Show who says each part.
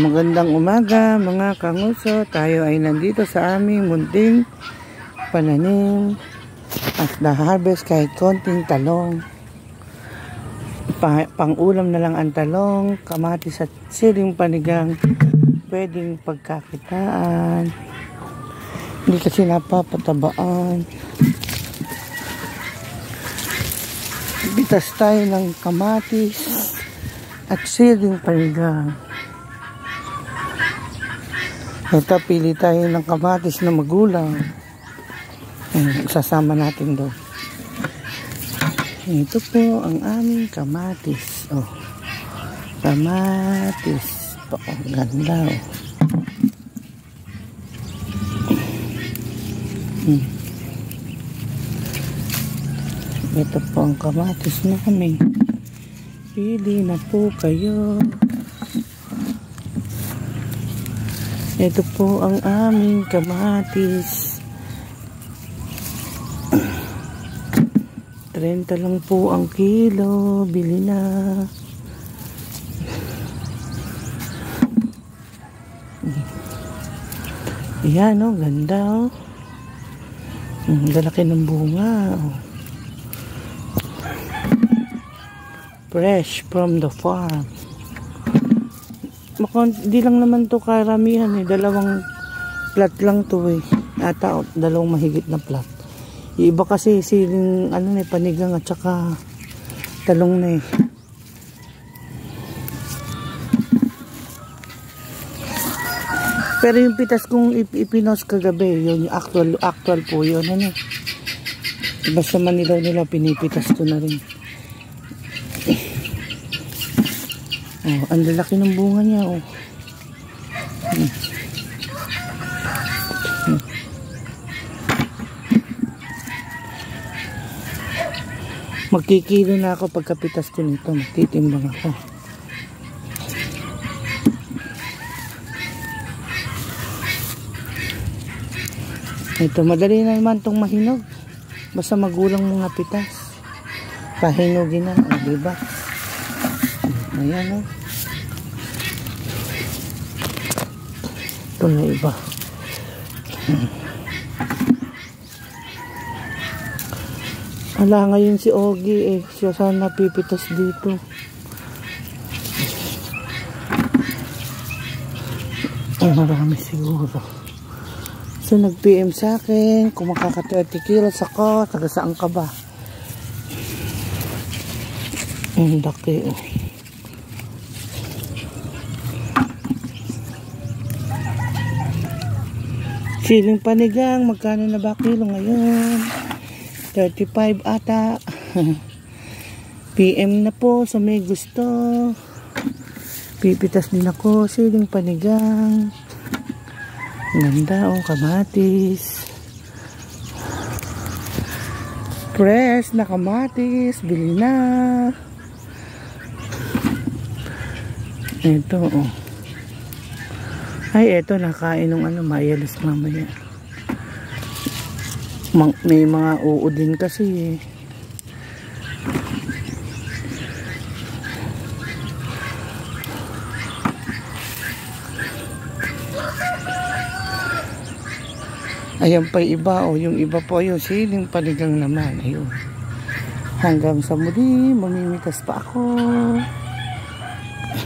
Speaker 1: Magandang umaga mga kanguso. Tayo ay nandito sa aming munting pananim at na-harvest kahit konting talong. Pang-ulam na lang ang talong, kamatis at siling panigang pwedeng pagkakitaan. Hindi kasi napapatabaan. Bitas tayo ng kamatis at siling panigang. Ito, pili tayo ng kamatis na magulang. Sasama natin doon. Ito po ang aming kamatis. Oh, kamatis. Oh, ganda. Ito po ang kamatis namin. Pili na po kayo. Ito po ang aming kamatis. 30 lang po ang kilo. Bili na. Ayan o, ganda o. Lalaki ng bunga o. Fresh from the farm. Hindi lang naman to karamihan eh. Dalawang plat lang to eh. Ata dalawang mahigit na plat. Iba kasi siling panigang at saka talong na eh. Pero yung pitas kong ipinos kagabi, yun yung actual po yun. Basta manilaw nila, pinipitas ko na rin. Oh, ang lalaki ng bunga niya oh. Magkikilo na ako pagkapitas ko nito. Magtitimbang ako. Ito, madali na naman itong mahinog. Basta magulang mga pitas. Pahinugin na, diba? Ayan o. Ito na iba. Ala, ngayon si Ogie siya sana pipitas dito. Marami siguro. So nag-PM sa akin kung makaka 30 kilos ako, taga saan ka ba? Ang laki oh. Siling panigang, magkano na ba kilo ngayon? 35 ata. PM na po sa may gusto. Pipitas din ako, siling panigang. Ganda oh, kamatis. Fresh na kamatis, bili na. Ito oh. Ay, eto, nakain ng mayalis mamaya. May mga uudin kasi eh. Ayan pa iba, o yung iba po yung siling panigang naman. Ayun. Hanggang sa muli, mamimitas pa ako.